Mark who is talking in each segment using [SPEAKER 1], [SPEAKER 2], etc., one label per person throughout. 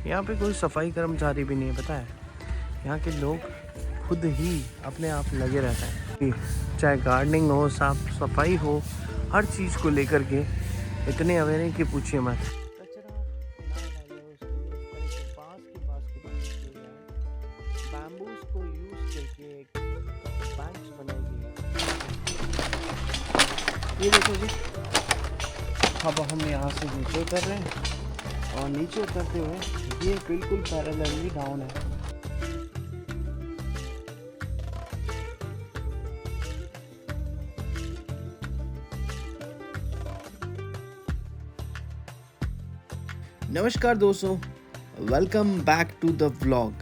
[SPEAKER 1] यहाँ पे कोई सफाई कर्मचारी भी नहीं है, पता है। यहाँ के लोग खुद ही अपने आप लगे रहते हैं, चाहे गार्डनिंग हो, साफ सफाई हो, हर चीज़ को लेकर के इतने अवेयर हैं कि पूछिए मत। कचरा ना डाले उसके लिए इस तरह के बांस की बास्केट यूज किए गए हैं। बैम्बूज को यूज करके एक बेंच बनाई गई है। ये देखो जी, अब हम यहाँ से नीचे उतर रहे हैं और नीचे उतरते हुए ये बिल्कुल पैरेलली डाउन है। नमस्कार दोस्तों, welcome back to the vlog.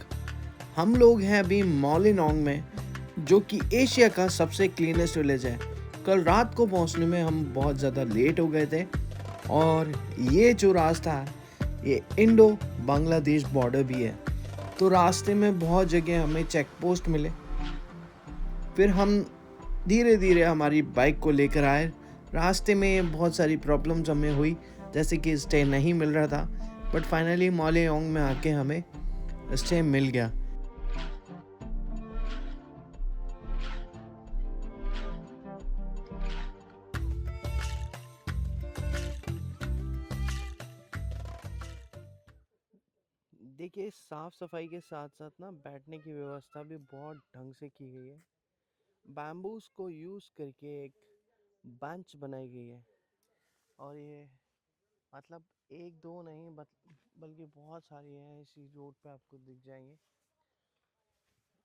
[SPEAKER 1] हम लोग हैं अभी मॉलिनोंग में, जो कि एशिया का सबसे क्लीनेस्ट विलेज है। कल रात को पहुंचने में हम बहुत ज़्यादा लेट हो गए थे और ये जो रास्ता है ये इंडो बांग्लादेश बॉर्डर भी है, तो रास्ते में बहुत जगह हमें चेक पोस्ट मिले। फिर हम धीरे धीरे हमारी बाइक को लेकर आए। रास्ते में बहुत सारी प्रॉब्लम्स हमें हुई, जैसे कि स्टे नहीं मिल रहा था, बट फाइनली मॉलिनोंग में आके हमें स्टे मिल गया। देखिए, साफ सफाई के साथ साथ ना बैठने की व्यवस्था भी बहुत ढंग से की गई है। बैम्बूस को यूज करके एक बेंच बनाई गई है और ये मतलब एक दो नहीं बल्कि बहुत सारी हैं, इसी रोड पे आपको दिख जाएंगे।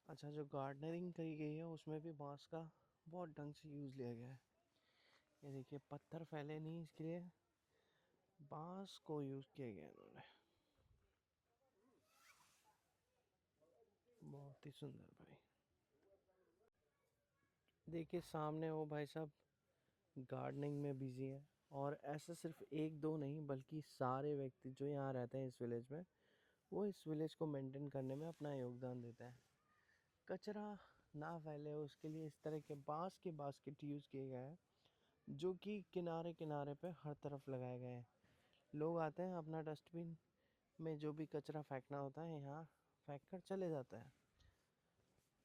[SPEAKER 1] अच्छा, जो गार्डनरिंग करी गई है उसमें भी बांस का बहुत ढंग से यूज लिया गया है। ये देखिए, पत्थर फैले नहीं इसके लिए बांस को यूज किया गया है इन्होंने। बहुत ही सुंदर भाई। देखिए सामने वो भाई साहब गार्डनिंग में बिजी है, और ऐसा सिर्फ एक दो नहीं बल्कि सारे व्यक्ति जो यहाँ रहते हैं इस विलेज में, वो इस विलेज को मेंटेन करने में अपना योगदान देते हैं। कचरा ना फैले उसके लिए इस तरह के बांस के बास्केट यूज़ किए गए हैं, जो कि किनारे किनारे पे हर तरफ लगाए गए हैं। लोग आते हैं, अपना डस्टबिन में जो भी कचरा फेंकना होता है यहाँ फेंक कर चले जाते हैं,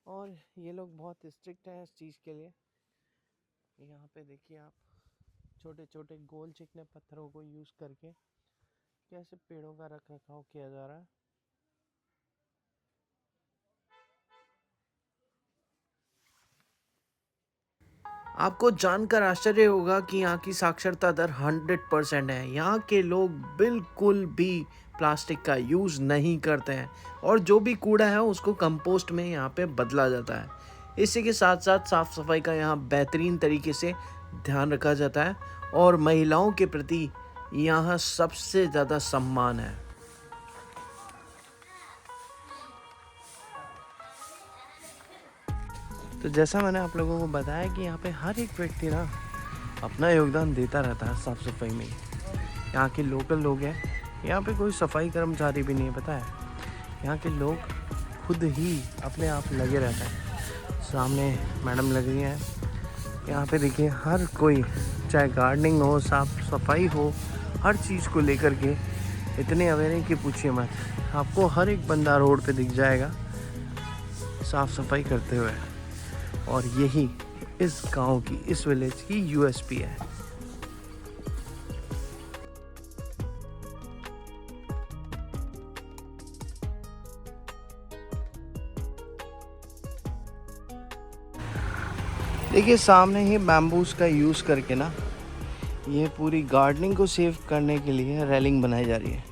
[SPEAKER 1] और ये लोग बहुत स्ट्रिक्ट हैं इस चीज़ के लिए। यहाँ पे देखिए आप, छोटे छोटे गोल चिकने पत्थरों को यूज़ करके कैसे पेड़ों का रख रखाव किया जा रहा है। आपको जानकर आश्चर्य होगा कि यहाँ की साक्षरता दर 100% है। यहाँ के लोग बिल्कुल भी प्लास्टिक का यूज़ नहीं करते हैं, और जो भी कूड़ा है उसको कंपोस्ट में यहाँ पे बदला जाता है। इसी के साथ साथ साफ सफाई का यहाँ बेहतरीन तरीके से ध्यान रखा जाता है, और महिलाओं के प्रति यहाँ सबसे ज़्यादा सम्मान है। तो जैसा मैंने आप लोगों को बताया कि यहाँ पे हर एक व्यक्ति ना अपना योगदान देता रहता है साफ़ सफाई में। यहाँ के लोकल लोग हैं, यहाँ पे कोई सफाई कर्मचारी भी नहीं है, पता है। यहाँ के लोग खुद ही अपने आप लगे रहते हैं। सामने मैडम लग रही हैं। यहाँ पे देखिए हर कोई, चाहे गार्डनिंग हो, साफ सफाई हो, हर चीज़ को लेकर के इतने अवेयर हैं कि पूछिए मत। आपको हर एक बंदा रोड पे दिख जाएगा साफ सफाई करते हुए, और यही इस गांव की, इस विलेज की यूएसपी है। देखिए सामने ही बैम्बूस का यूज़ करके ना ये पूरी गार्डनिंग को सेव करने के लिए रेलिंग बनाई जा रही है।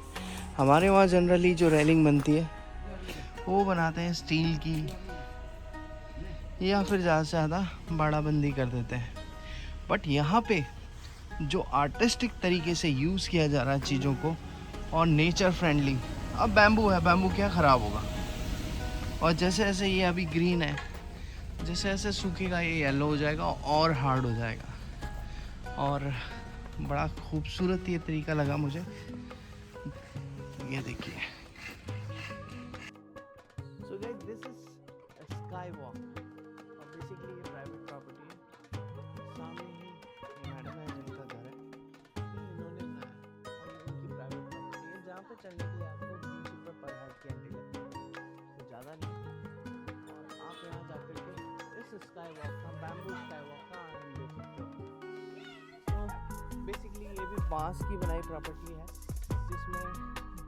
[SPEAKER 1] हमारे वहाँ जनरली जो रेलिंग बनती है वो बनाते हैं स्टील की, या फिर ज़्यादा से ज़्यादा बाड़ाबंदी कर देते हैं। बट यहाँ पे जो आर्टिस्टिक तरीके से यूज़ किया जा रहा है चीज़ों को, और नेचर फ्रेंडली। अब बैम्बू है, बैम्बू क्या ख़राब होगा। और जैसे जैसे ये अभी ग्रीन है, जैसे जैसे सूखेगा ये येलो हो जाएगा और हार्ड हो जाएगा। और बड़ा खूबसूरत ये तरीका लगा मुझे। ये देखिए, so guys this is sky walk, और बेसिकली ये प्राइवेट प्रॉपर्टी है। सामने ही मैडम है जिनका घर है, इन्होंने बनाया, और ये इनकी प्राइवेट प्रॉपर्टी है, जहाँ पे चलने के लिए आपको बीच ऊपर पर हेड की एंट्री लगती है, तो ज़्यादा नहीं। और आप यहाँ जाकर के इस स्काई वॉक का, बैम्बू स्काई वॉक का आनंद ले सकते हो। तो बेसिकली ये भी बांस की बनाई प्रॉपर्टी है, जिसमें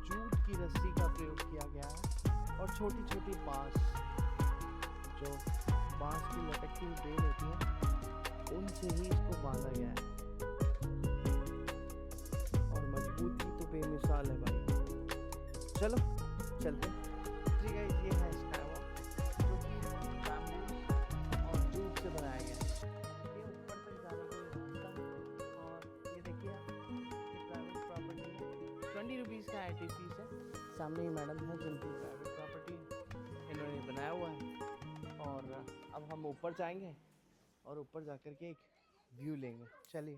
[SPEAKER 1] जूट की रस्सी का प्रयोग किया गया है और छोटी छोटी बांस, जो बांस की लटकती हुई बेल होती है, उनसे ही इसको बांधा गया है। और मजबूती तो बेमिसाल है भाई। चलो चलते। जी गाइस, ये है स्काई वॉक, जो कि बैम्बू और जूट से बनाया गया है। ये ऊपर तक जाने के लिए रास्ता है। और ये देखिए आप, ये प्राइवेट प्रॉपर्टी है, 20 रुपीज़ का एंट्री फीस है। सामने ही मैडम है जिनकी प्राइवेट प्रॉपर्टी इन्होंने बनाया हुआ है। और अब हम ऊपर जाएंगे और ऊपर जाकर के एक व्यू लेंगे। चलिए।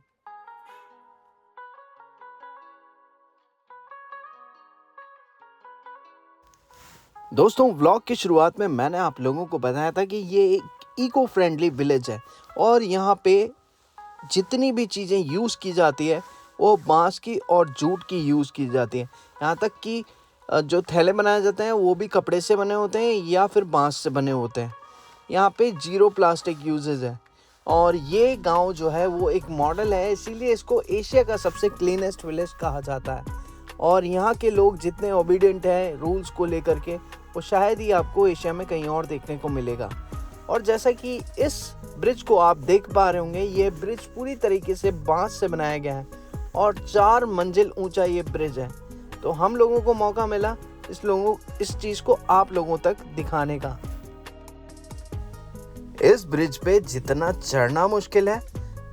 [SPEAKER 1] दोस्तों, व्लॉग की शुरुआत में मैंने आप लोगों को बताया था कि ये एक इको फ्रेंडली विलेज है और यहाँ पे जितनी भी चीज़ें यूज़ की जाती है वो बांस की और जूट की यूज़ की जाती है। यहाँ तक कि जो थैले बनाए जाते हैं वो भी कपड़े से बने होते हैं या फिर बांस से बने होते हैं। यहाँ पे 0 प्लास्टिक यूजेज है। और ये गांव जो है वो एक मॉडल है, इसीलिए इसको एशिया का सबसे क्लीनेस्ट विलेज कहा जाता है। और यहाँ के लोग जितने ओबीडियंट हैं रूल्स को लेकर के, वो शायद ही आपको एशिया में कहीं और देखने को मिलेगा। और जैसा कि इस ब्रिज को आप देख पा रहे होंगे, ये ब्रिज पूरी तरीके से बांस से बनाया गया है और 4 मंजिल ऊंचा ये ब्रिज है। तो हम लोगों को मौका मिला इस चीज़ को आप लोगों तक दिखाने का। इस ब्रिज पे जितना चढ़ना मुश्किल है,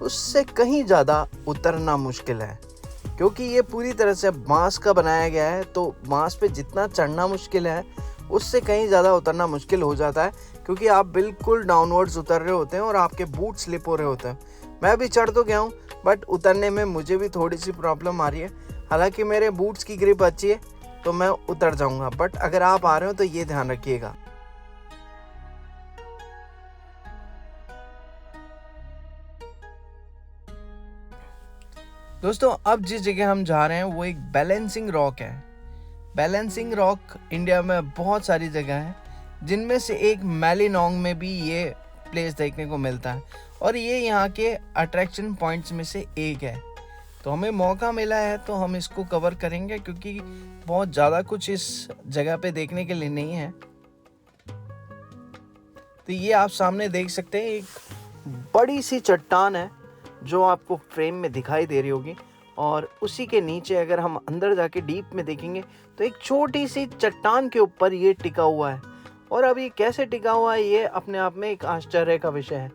[SPEAKER 1] उससे कहीं ज़्यादा उतरना मुश्किल है, क्योंकि ये पूरी तरह से बांस का बनाया गया है। तो बांस पे जितना चढ़ना मुश्किल है, उससे कहीं ज़्यादा उतरना मुश्किल हो जाता है, क्योंकि आप बिल्कुल डाउनवर्ड्स उतर रहे होते हैं और आपके बूट स्लिप हो रहे होते हैं। मैं भी चढ़ तो गया हूँ, बट उतरने में मुझे भी थोड़ी सी प्रॉब्लम आ रही है। हालांकि मेरे बूट्स की ग्रिप अच्छी है तो मैं उतर जाऊँगा, बट अगर आप आ रहे हो तो ये ध्यान रखिएगा। दोस्तों, अब जिस जगह हम जा रहे हैं वो एक बैलेंसिंग रॉक है। बैलेंसिंग रॉक इंडिया में बहुत सारी जगह हैं, जिनमें से एक मैलिनोंग में भी ये प्लेस देखने को मिलता है और ये यहाँ के अट्रैक्शन पॉइंट्स में से एक है। तो हमें मौका मिला है तो हम इसको कवर करेंगे, क्योंकि बहुत ज़्यादा कुछ इस जगह पे देखने के लिए नहीं है। तो ये आप सामने देख सकते हैं, एक बड़ी सी चट्टान है जो आपको फ्रेम में दिखाई दे रही होगी, और उसी के नीचे अगर हम अंदर जाके डीप में देखेंगे तो एक छोटी सी चट्टान के ऊपर ये टिका हुआ है। और अब ये कैसे टिका हुआ है, ये अपने आप में एक आश्चर्य का विषय है।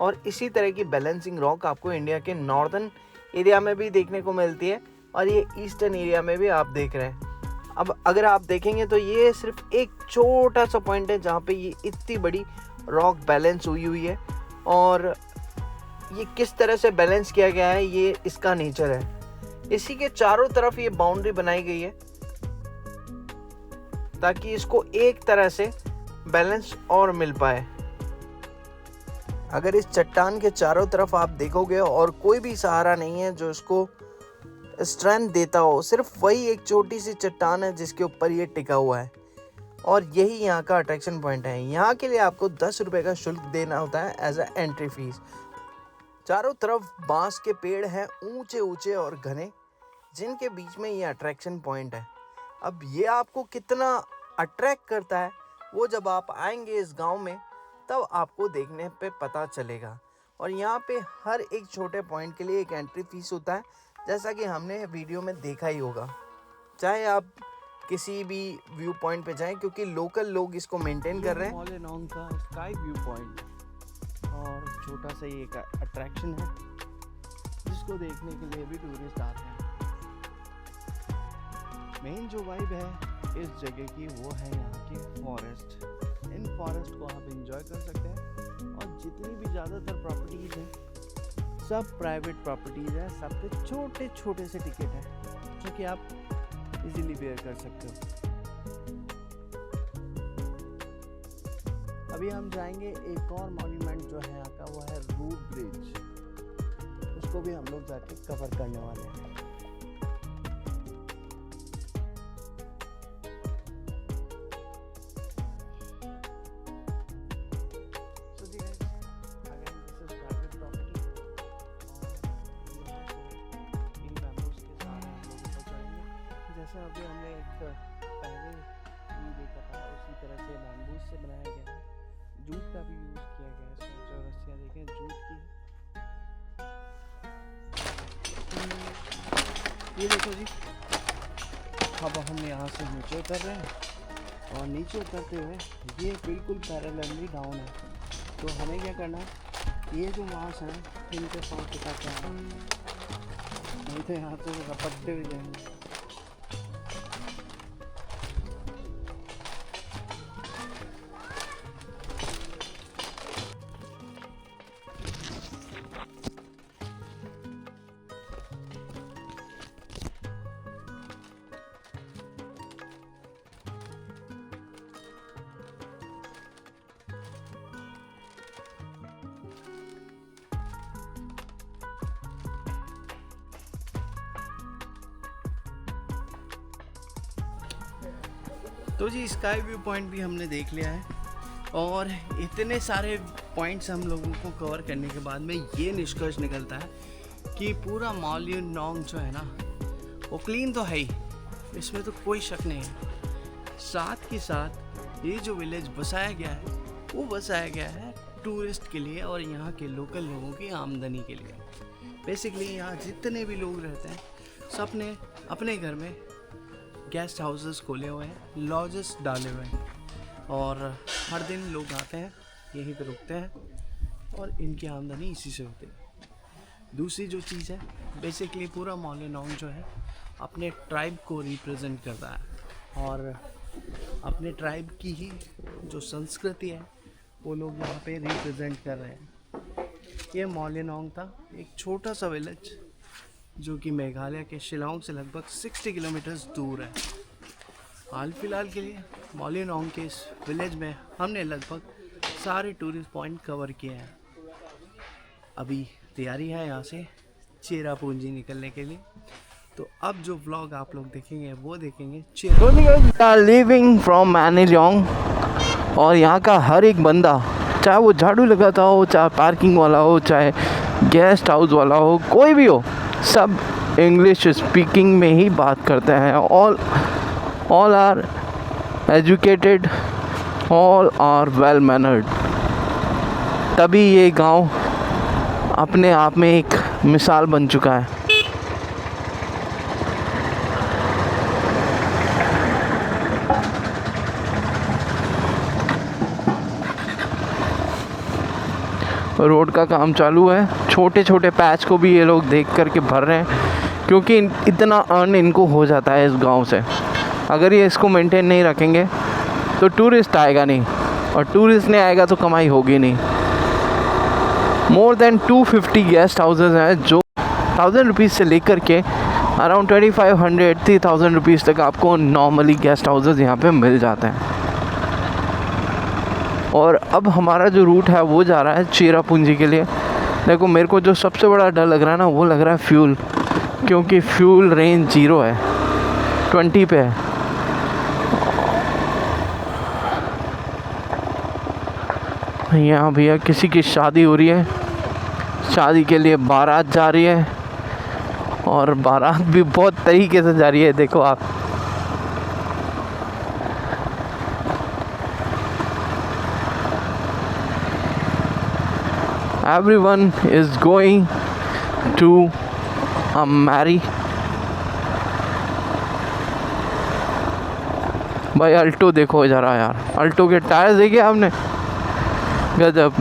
[SPEAKER 1] और इसी तरह की बैलेंसिंग रॉक आपको इंडिया के नॉर्दर्न एरिया में भी देखने को मिलती है और ये ईस्टर्न एरिया में भी आप देख रहे हैं। अब अगर आप देखेंगे तो ये सिर्फ एक छोटा सा पॉइंट है जहाँ पे ये इतनी बड़ी रॉक बैलेंस हुई है। और ये किस तरह से बैलेंस किया गया है, ये इसका नेचर है। इसी के चारों तरफ ये बाउंड्री बनाई गई है ताकि इसको एक तरह से बैलेंस और मिल पाए। अगर इस चट्टान के चारों तरफ आप देखोगे और कोई भी सहारा नहीं है जो इसको स्ट्रेंथ देता हो, सिर्फ वही एक छोटी सी चट्टान है जिसके ऊपर ये टिका हुआ है। और यही यहाँ का अट्रैक्शन पॉइंट है। यहाँ के लिए आपको 10 रुपये का शुल्क देना होता है एज अ एंट्री फीस। चारों तरफ बांस के पेड़ हैं, ऊंचे ऊंचे और घने, जिनके बीच में ये अट्रैक्शन पॉइंट है। अब ये आपको कितना अट्रैक्ट करता है वो जब आप आएंगे इस गांव में तब आपको देखने पे पता चलेगा। और यहाँ पे हर एक छोटे पॉइंट के लिए एक एंट्री फीस होता है, जैसा कि हमने वीडियो में देखा ही होगा। चाहे आप किसी भी व्यू पॉइंट पे जाएं, क्योंकि लोकल लोग इसको मेंटेन कर रहे हैं। मैलिनोंग का स्काई व्यू पॉइंट और छोटा सा ये एक अट्रैक्शन है जिसको देखने के लिए भी टूरिस्ट आते हैं। मेन जो वाइब है इस जगह की वो है यहाँ की फॉरेस्ट। इन फॉरेस्ट को आप एंजॉय कर सकते हैं। और जितनी भी ज़्यादातर प्रॉपर्टीज़ हैं सब प्राइवेट प्रॉपर्टीज़ हैं, सब पे छोटे छोटे से टिकट हैं जो कि आप इजीली बेयर कर सकते हो। अभी हम जाएंगे एक और मॉन्यूमेंट जो है यहाँ का, वो है रूट ब्रिज। उसको भी हम लोग जाके कवर करने वाले हैं। जैसा अभी हमने एक पहले व्यू देखा था, उसी तरह से बैम्बूज से बनाया गया है। जूट का भी यूज़ किया गया है इसमें। जो रस्सियाँ देखें जूट की है। ये देखो जी, अब हम यहाँ से नीचे उतर रहे हैं और नीचे उतरते हुए ये बिल्कुल पैरेलली डाउन है। तो हमें क्या करना है, ये जो मांस हैं इनके साथ उतरते हैं, नहीं तो यहाँ तो रपटते हुए जाएंगे। तो जी स्काई व्यू पॉइंट भी हमने देख लिया है और इतने सारे पॉइंट्स हम लोगों को कवर करने के बाद में ये निष्कर्ष निकलता है कि पूरा मॉल्युनोंग जो है ना वो क्लीन तो है ही, इसमें तो कोई शक नहीं है। साथ ही साथ ये जो विलेज बसाया गया है वो बसाया गया है टूरिस्ट के लिए और यहाँ के लोकल लोगों की आमदनी के लिए। बेसिकली यहाँ जितने भी लोग रहते हैं सब ने अपने घर में गेस्ट हाउसेस खोले हुए हैं, लॉजेस डाले हुए हैं और हर दिन लोग आते हैं यहीं पे रुकते हैं और इनकी आमदनी इसी से होती है। दूसरी जो चीज़ है, बेसिकली पूरा मॉल्युनोंग जो है अपने ट्राइब को रिप्रेजेंट करता है और अपने ट्राइब की ही जो संस्कृति है वो लोग यहाँ पे रिप्रेजेंट कर रहे हैं। ये मॉल्युनोंग था, एक छोटा सा विलेज जो कि मेघालय के शिलांग से लगभग 60 किलोमीटर्स दूर है। हाल फिलहाल के लिए मॉल्युनोंग के इस विलेज में हमने लगभग सारे टूरिस्ट पॉइंट कवर किए हैं। अभी तैयारी है यहाँ से चेरापूंजी निकलने के लिए। तो अब जो व्लॉग आप लोग देखेंगे वो देखेंगे लिविंग फ्रॉम मैनिलोंग। और यहाँ का हर एक बंदा, चाहे वो झाड़ू लगाता हो, चाहे पार्किंग वाला हो, चाहे गेस्ट हाउस वाला हो, कोई भी हो, सब इंग्लिश स्पीकिंग में ही बात करते हैं। All are educated, all are well mannered. तभी ये गांव अपने आप में एक मिसाल बन चुका है। रोड का काम चालू है, छोटे छोटे पैच को भी ये लोग देख करके भर रहे हैं क्योंकि इतना अर्न इनको हो जाता है इस गांव से। अगर ये इसको मेंटेन नहीं रखेंगे तो टूरिस्ट आएगा नहीं और टूरिस्ट नहीं आएगा तो कमाई होगी नहीं। मोर देन 250 गेस्ट हाउसेज हैं जो 1000 रुपीज़ से लेकर के अराउंड 2500-3000 रुपीज़ तक आपको नॉर्मली गेस्ट हाउसेज यहाँ पे मिल जाते हैं। और अब हमारा जो रूट है वो जा रहा है चेरापूंजी के लिए। देखो मेरे को जो सबसे बड़ा डर लग रहा है ना वो लग रहा है फ्यूल, क्योंकि फ्यूल रेंज 0 है, 20 पे है। यहाँ भैया किसी की शादी हो रही है, शादी के लिए बारात जा रही है और बारात भी बहुत तरीके से जा रही है। देखो आप, everyone is going to marry। भाई अल्टो देखो जरा यार, अल्टो के टायर देखे आपने, गजब।